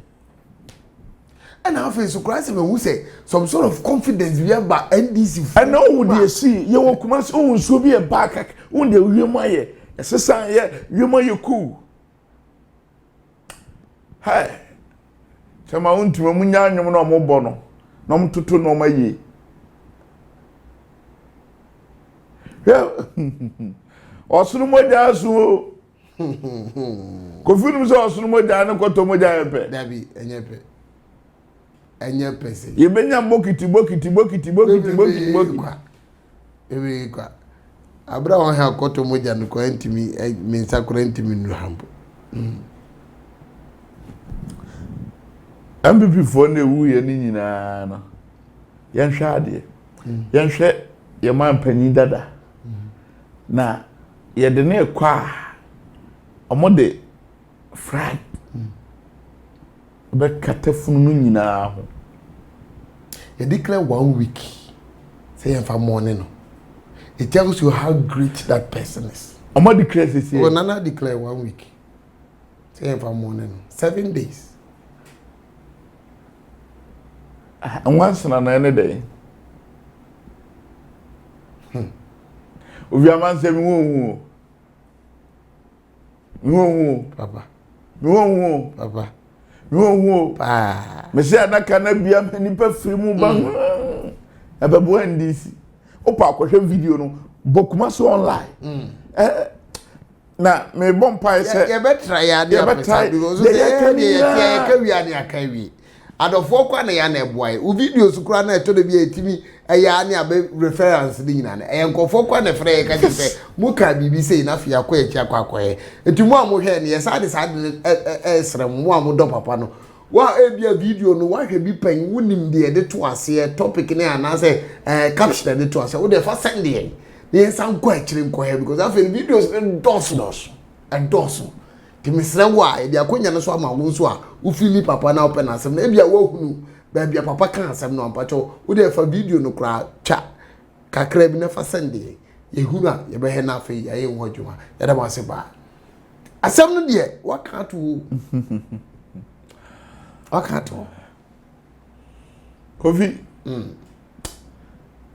and how face Christ when we say some sort of confidence we have by NDC and no would you see you wo kuma so nso bi e back won de wiemu aye esesa ye wiemu aye cool hey Chama untuma munya anwom na ombo no na mtoto no maye osunu moja asu Kofi num so osunu moja na koto moja epe dabi enye pe enye pese ye benya bokiti ewe kwa abra won ha koto moja no ko ntimi me nsakora ntimi nu hambo MPP for na ewu ye ni nyina no yen hwe ade yen hwe ye man panyin dada na ye de na ekwa omode fried be katafunu no nyina ho you declare 1 week say you for morning no it tells you how great that person is omode declare say oh nana declare 1 week say you for morning no 7 days once na na day obi amanse mi wo papa wo me say adaka na bia nipa firi mu ba ababo ndisi opa akohwe video no bokuma so online na me bompa say ye betra ya de apesa because ye ka wi ani aka wi adofo kwa na ya na eboae o videos kura na eto de bi etimi eya ani abe reference ni nyina na enkofo kwa na frɛ ka je sɛ muka bibi sei na fia kwa echi akwakoe etimu amohwe ne yesa de sa de esrem mu amodo papa no wa ebia video no wa hwe bi pan wonim de de to ase topic ne ana sɛ caption de to ase wo de fa send de ye san kwa ekyire nkɔhe because afɛ videos dos timisra wa e dia konya no so ama wo nso a wo fili papa na open asem na e bia wo hunu ba bia papa kan asem no ampacho wo de fa video no kra cha kakra bi na fa sende ye hunu a ye be he na afi ya ye ho adwuma ya da ma se ba asem no de wa ka to Kofi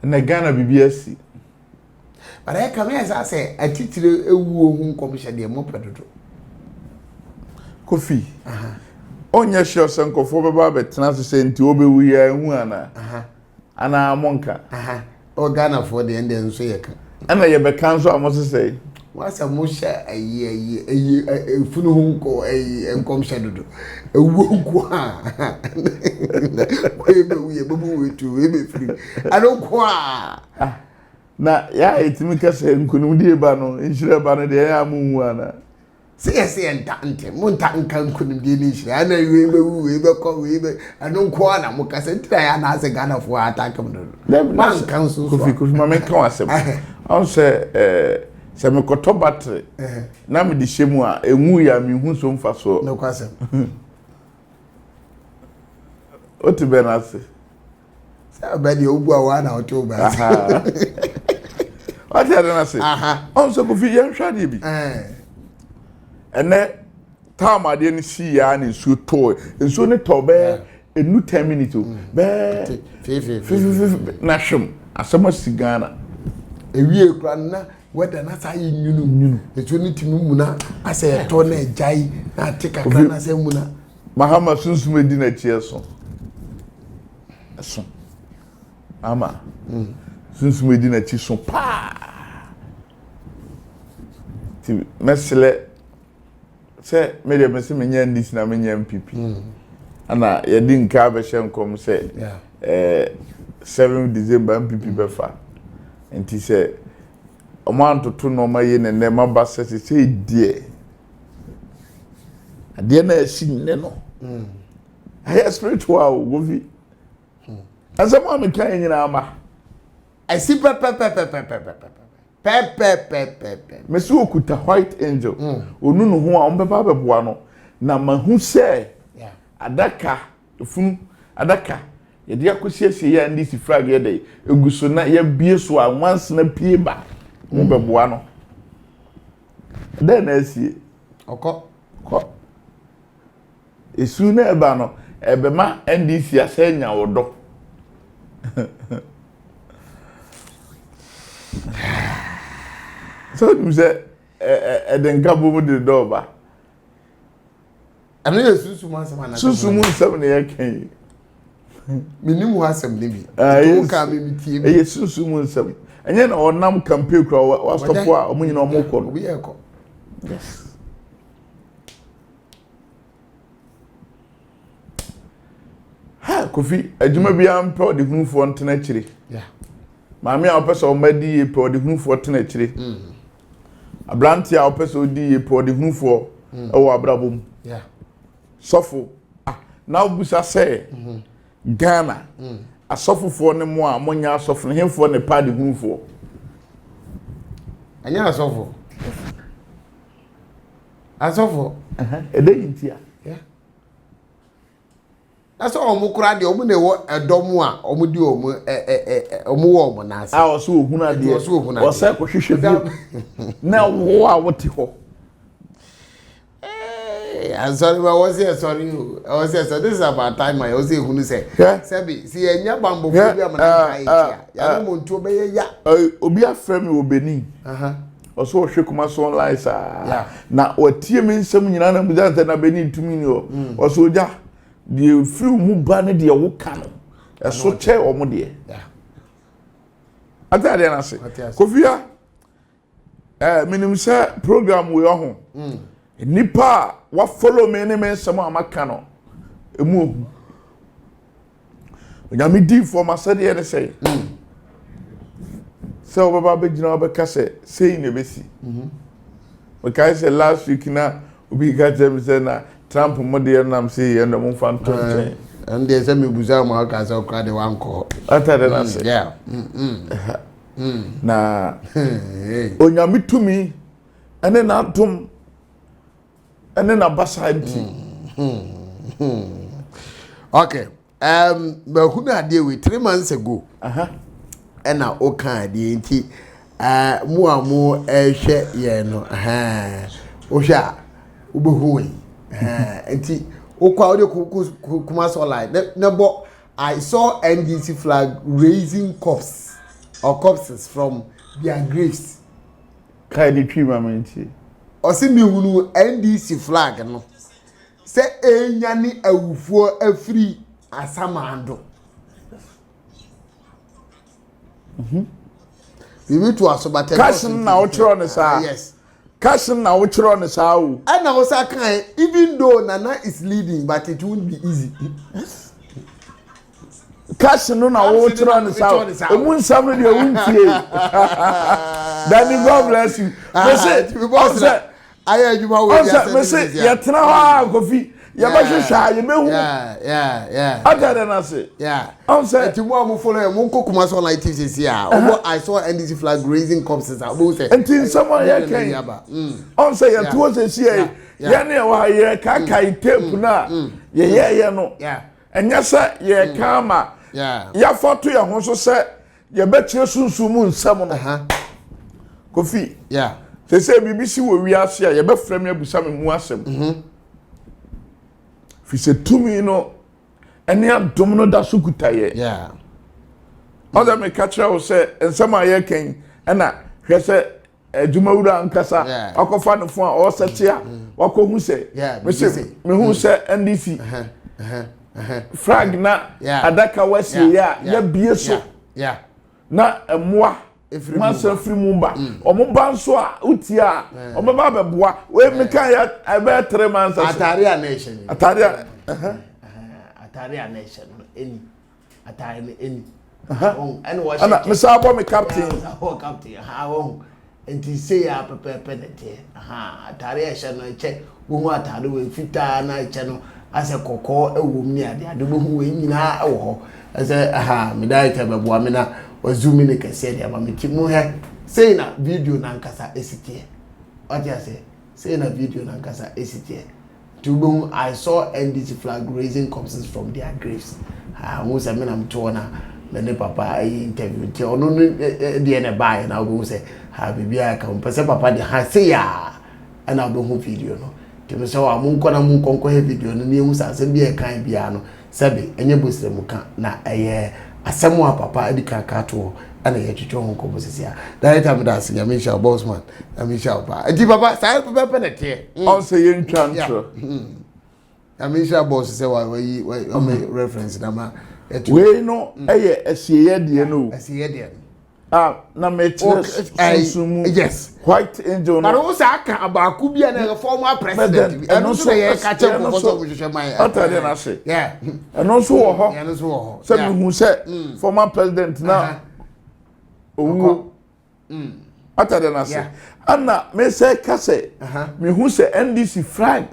na Ghana BBS bara e kam ya say atitire ewu ohun komhye de mo pedodo Kofi onya sure sankofo beba betena so se nti obewu ya hu ana monka o Ghana for the end nso ye ka ana ye be kan so amoso sei wasa mo sha ayi funu hu ko enkom sha dodo ewu nko a ko ebe wu bebu wetu ebe free anko a na ya etimi kase nkunu de ba no nhire ba no de ya amu ana se entante monta nkan kunum de ni hira na we be ko we be anko na mo kase ntira ya na ase Ghana for attack mo do man kan so Kofi ma me kan asem on se me koto battery na me di shemu a enwu ya me hu so mfa so no kwasem otu be na se sa ba di obu a wa na otu ba what are na se on so Kofi yan hwa de bi ene time ade ni si ya ni so to enso ni to be enu 10 minutes be na shum asema si Ghana ewie kura na weda na sa yi nyunu eto ni timi mu na ase to na ejai na tika kra na se mu na Mahama sunsum edi na chie so ama sunsum edi na chi so pa ti mesle se me de mesi menya ndis na menya MPP ana ye di nka be hye nkom se 7 December MPP be fa enti se omanto to no ma ye ne ma ba se die ade na esi ne no I spiritual govi asema me kan nyina ama I see pe mesi okuta white angel onu no ho a ombeba beboa no na mahu se adaka funu adaka ye dia kosiesie ya ndi si flag ye dey eguso na ye bie so a once na pie ba mo beboa no den na asie oko esu na eba no ebema NDC asenya wodo so you say den gabo mo de do ba ana ye susumu asem ana susumu nsem na ye kan minimu asem ne bi to ka me tie bi ye susumu nsem enye na onam campaign kra wa stop a omo nyina omo ko obi e ko yes ha Kofi adwuma bia mpe odi hunfo ntena chire yeah maame a opese o madi ye pe odi hunfo tena chire abranti a opese odi ye pe odi hunfo ewo abrabom yeah sofo na obusa se Ghana asofofo ne mo a monya asofo ne hemfo ne pa de hunfo anya asofo ede yintia yeah that's all mukura de omu ne wo edomu a omu di omu omu wo omu na ase a oso ohunu ade osa ko hwehwe bi na wo a wote ho I'm sorry, but I was here. Sorry, I was here. So this is about time. I was here. Who say? Sebi, see, enya bambo. Ya no montu obeye ya. Obi afrɛ me obeni. Oso hwe kuma so online sa. Na watie me nsɛm nyina na muzan na beni ntumi ni o. Oso oja de free mu ba ne de wo ka no. Eso che omo de. Atade na se. Kofia minim sɛ program we ho. Nipa wa follow me ne me nsɛm amaka no emu ohu onyame di for masade ye ne sɛ sɛ obaba begina obeka sɛ sei ne besi we kai sɛ last week na obi ka tell say na Trump model nam say ye no mo fan tonten and they say me buza mo ka sɛ okra de wan ko atade na sɛ yeah na onyame tumi ene na atom ene na basa nti okay but who na dey with 3 months ago ena o kan dey nti mu amu ehwe ye no o hwa ubehu nti o kwa o de kuma so like nebo I saw NDC flag raising corpses from their graves kai di twi mama nti o se mi hunu NDC flag no se enya ni awufuo afri asamando bibi to asobate kashin na ochro ne sa yes kashin na ochro ne sa o na o sa kan even though Nana is leading but it won't be easy kashin no na ochro ne sa o mu nsam no de wuntie Daddy, God bless you. I you say ya tena ha Kofi ya ba hwehwa ya mehu yeah ada na say yeah say ti mo am follow mo kokuma so like TV I saw NDC flag raising corpses abo say until someone ya kan say ya to say see ya ne wa ya kai tape na ye no enya say ye kama ya foto ya ho so say ye betre sunsumu nsam no Kofi say BBC wo wi ase a ye be frame abusa me mu asem fi se tumi no ene adom no da so kutaye other me catch her say ensem aye ken na hwe se adwuma wura nkasa akofa no fo a o sete a wako hu se me hu se NDC flag na adaka wasi ya bie so na emwa Master free mumba. Omumba nso a utia. Omaba beboa. We meka ya ebe 3 months. Ataria nation. Ataria. Ataria nation. Any. Atari any. And what? Ana mesa abo me captain. Oh captain. Enti say ya pepe nete. Ataria nation no che. Wo atari we fita na che no ase kokko ewom ni ade. Ade bo hu we nyina ewo ho. Ase me dai te beboa me na wazumi ne kase dia ma meti mu he sei na video na nkasa esitie oja say na video na nkasa esitie to I saw NDC flag raising corpses from their graves who say me na mto na me papa interview ti ono de ne buy na go say bibia ka mpese papa de ha say ya na go hu video no ti me say wa mun kona mun konko he video no ne hu sa se bia kan bia no sabe enye bosre mu ka na asemu a papa edika kato ana ye twetwe ho kobosisi a director me das ya Michelle Bossman ya Michelle pa edi papa sai papa penete on say ye ntwantro ya Michelle Boss say wa o me reference na ma we no eye asieye de no asieye de na me sunsumu yes white angel no but say aka abaku bia na former president eno so ye ka che ko so hwehwe man atade na se yeah eno so wo ho eno so wo ho se me hu se former president na owo atade na se ana me se ka se me hu se NDC flag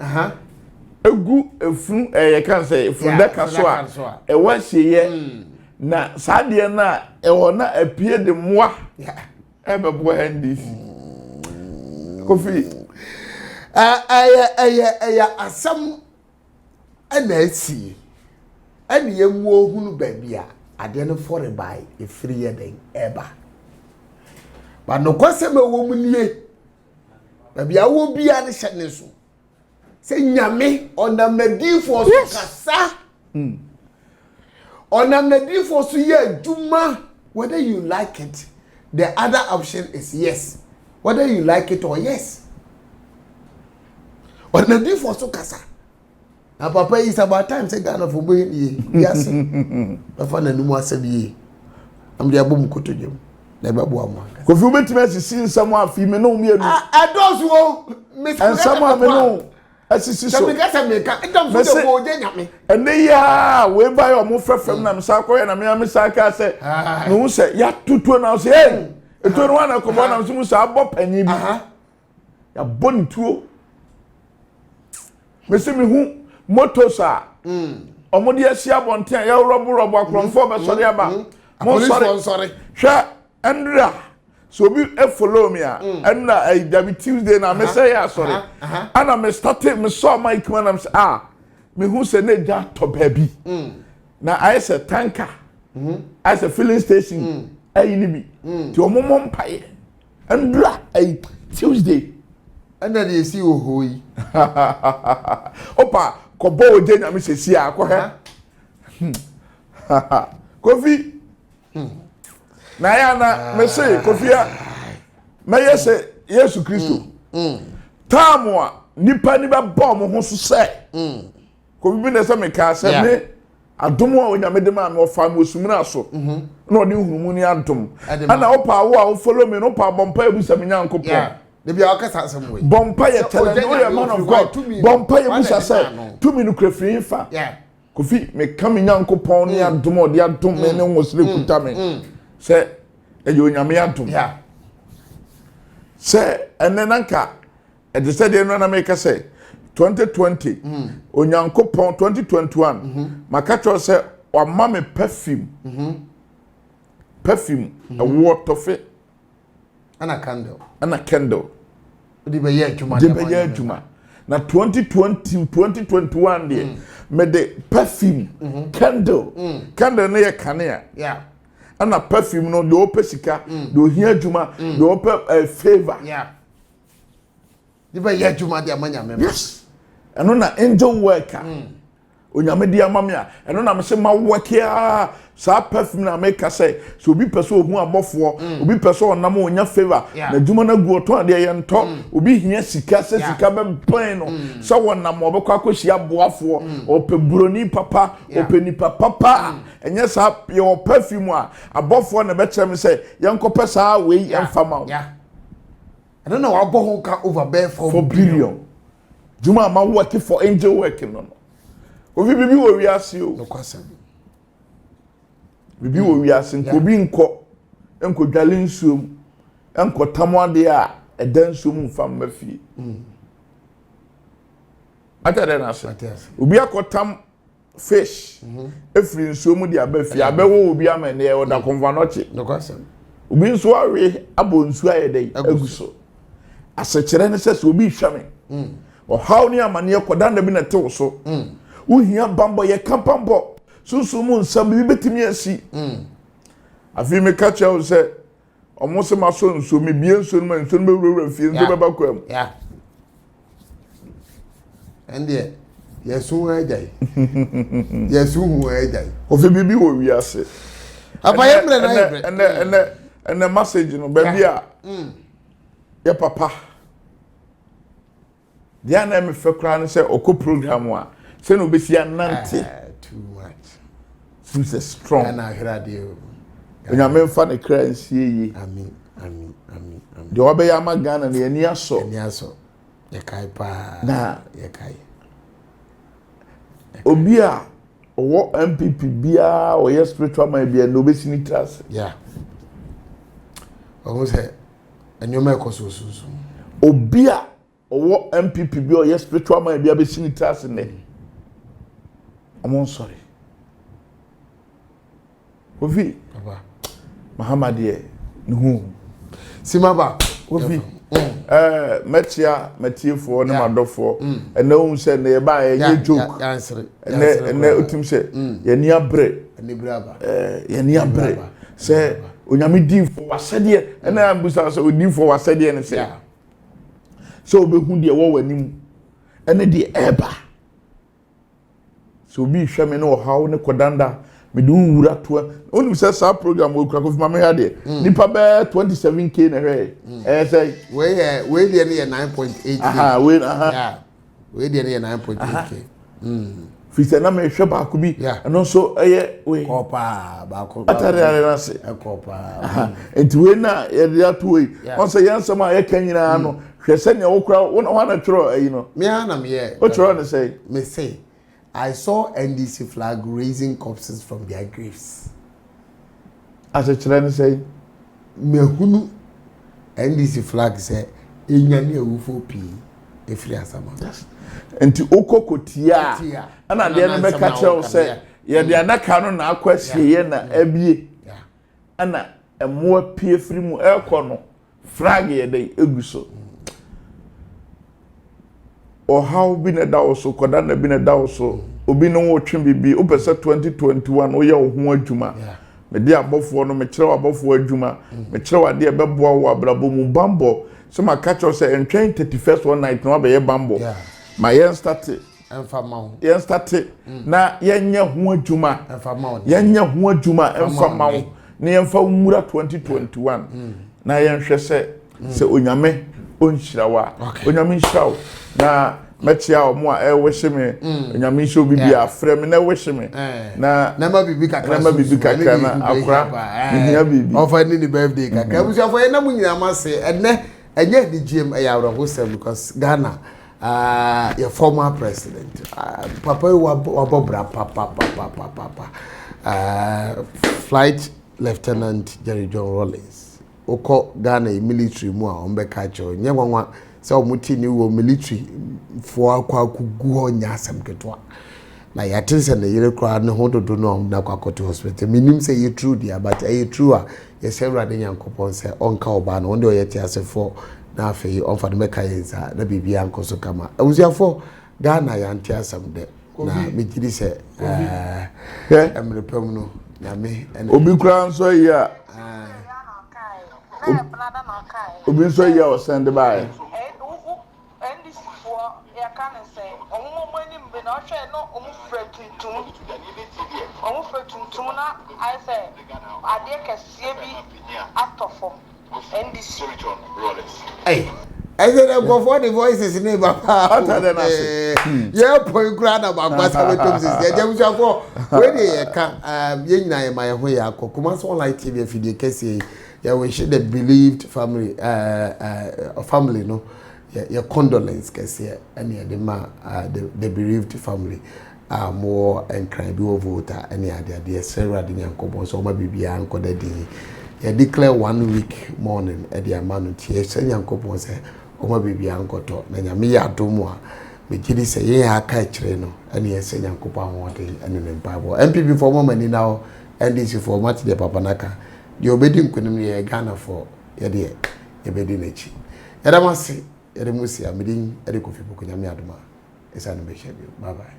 egu efun ye kan se efun da ka so a e wa hye na saade na e wona apie de moa e be bo NDC Kofi asam ana asi ana yemu ohunu baabi a ade no for by e free ye den eba ba no kwase me wo mu nie baabi a wo bia ne hye ne so se nyame onamadi for so kasa onamadi for so ye juma whether you like it the other option is yes whether you like it or yes onamadi for so kasa na papa is about time say Ghana for boy yes afa na numu asabi am dia bom kotojem na ba bo amwa Kofi ubetime asisi nsam afi me no me anu adosu o nsam a me no asisi so meka ndam so de bo je nyame ene ya we buy o mo frefrem na me sa koye na me sa ka se no se ya tutu na se hey eto no na ko bo na so mu sa abo panyi bi ya bontuo me se me hu motos a omodi asia bonten ya robo akromfo be sori aba mo sori hwa andra so obi e follow me a andra I Tuesday na me say ya sori ana me started me saw my man am say me hu se na ja to baby na I say tanker I say filling station ayi ni bi ti omomom mpae andra Tuesday anda de si ohoyi opa kobo oje nyame sesi akọ he Kofi na ya na me say Kofi a me yese Yesu Kristo tamu a nipa ni be bom ho so say Kofi bi na se me ka se me adom a onyame de ma me ofa me osumuna so na odi hurumu ni adom ana opa wo a follow me no pa bompa ebusa me nyankopon de bia okasa asem we bompa ye tell no man of God bompa ye busa say 2 minutes krefri fa Kofi me kam nyankopon ni adom odi adom me ne nwosire kuta me say e onyame adom say enenanka e de say de no na me ka say 2020 onyankopon 2021 makacho say o ma me perfume a water fe ana candle de be ye adwuma na 2020 2021 de me de perfume candle na ye kanea ana perfume no de opesika de ohia adwuma de ope favor de be ye adwuma de amanya me yes eno na angel worker onyame di amame a eno na me se ma work ya sa perfume na make say so obi pese ohun abofo obi pese onam onya favor na dwuma na gu oto ade ye nto obi hia sika se sika be plan no so wonam obekwa akohia boafo ope buroni papa ope nipa papa enye sa ye perfume a abofo na be kyerem say ye nkopɛ sa we emfama I don't know how boho ka over bear for billion dwuma ma work for angel working no obi bibi wo wiase o no kwasam bibi wo wiase nko bi enko dwale nsuom enko tamode a edan nsuom mfam mafie atade na so obi akotam fish efri nsuom de abafie abewo obi amene e oda konvanoche no kwasam obi nso awe abonsu ayedai aguso asechire ne sese obi hwame o how ni amane koda na bi na tew so uhia bambo ye kampambo sunsumu nsam bi betimi asi afi me ka cha o se omo se ma so nso me bie nso no nso be wura fie nso be ba kwam ende yesu ajai yesu hu ajai o fe bibi wo wiase abaye mre na ene message no ba bia ye papa dia na me fe kra no se oko program a se no be sia nante too much seems strong na hira de onyame mfa ne kra nsie yi amen de obeya ama Ghana ne ani aso ye kai pa na ye kai obi a owo MPP bia o ye spiritual man bia no besini trust o say enyoma ekososo obi a owo MPP bia o ye spiritual man bia besini trust ne I'm sorry Ovi papa Muhammad ye no simaba Ovi metiefo ne madofo ene hu se ne ye ba ye joke ene utim se ye ni abre ye ni abre se onyame dinfo wasede ene ambusa se odinfo wasede ne se so obehu de wo wanim ene de eba so bi hweme ne ohaw ne kodanda me do wura to onu se sa program o kura ko fima me hade nipa be 27k na hwe say we de ne 9.8 aha we aha yeah we de ne 9.8k fisa na me hwe ba ko bi eno so eye we kopa ba ko atare are na se kopa enti we na ye de ato we on say yansam a ye kanyina no hwe se ne wo kura wo na tro ayi no me ana me ye o tro na say me say I saw NDC flag raising corpses from their graves. As a children say, Mehunu NDC flag say, "Inyani ewufo pi efiri asama." Enti okokotia. Ana de na be ka kire say, ye de adaka no na akwasie ye na abie. Ana emo pi efiri mu ekọ flag ye de eguso. O how bi na da so koda na bi na da so obi no wo twen bibi o pese 2021 o ye wo ho adwuma me de abofo no me kire abofo adwuma me kire wade e beboa wo abrabo mu bambo so ma catch us say entwen 31st one night no be ye bambo ma yen start emfa ma ho yen start na yenye ho adwuma emfa ma ho yenye ho adwuma emfa ma ho na yemfa umura 2021 na yen hwe se onyame onhyirawa onyame nhyirawo na metia omo a ewehye me onyame nhyɛ obi bia frɛ me na ewehye me na ma bibi kakra na akra nhia bibi ofa ni birthday kakra busia for na mu nyina ma se enne enye di gm ayawro hostel because Ghana your former president papa wabobra papa flight lieutenant Jerry John Rawlings oko Ghana military mu a ombeka cho nye nwanwa se omuti ni wo military fo akwa kugu onya asem ketwa na ya tinse na yire kra ne hododo no na kwakoto hospital minim se ye true dia but ye true a ye se wrade nyankopon se onka oba no onde oyete asefo na afei onfa de meka yenza na bibia ankoso kama awusiafo Ghana ya nti asem de na megiri se emrepam no na me obi kra nso ya obi nso ya o send by Hey, I said go for the voices in neighbor. Yeah, point grad about Basabetum. Yeah, Jamusa for where they can yen my way. Kuma so like TV if you can yeah, we should the believed family family no. Your condolence case here and the bereaved family are more and cry be voter any other dear Sarah Dinyanko so my baby uncle daddy. You declare 1 week morning at the amount of tears and Yanko say, oh my baby uncle to Nanyamia Domoa. Me Giddy say, yeah, I catch Reno, and yes, Yanko wanting and in Bible. MPP for woman now, and this is for much the Papanaka. The obedient couldn't be a Ghana for your dear, your bedinachi. And I must say, Eremusi, I'm meeting Erico Fibukunyami Aduma. It's an ambition. Bye bye.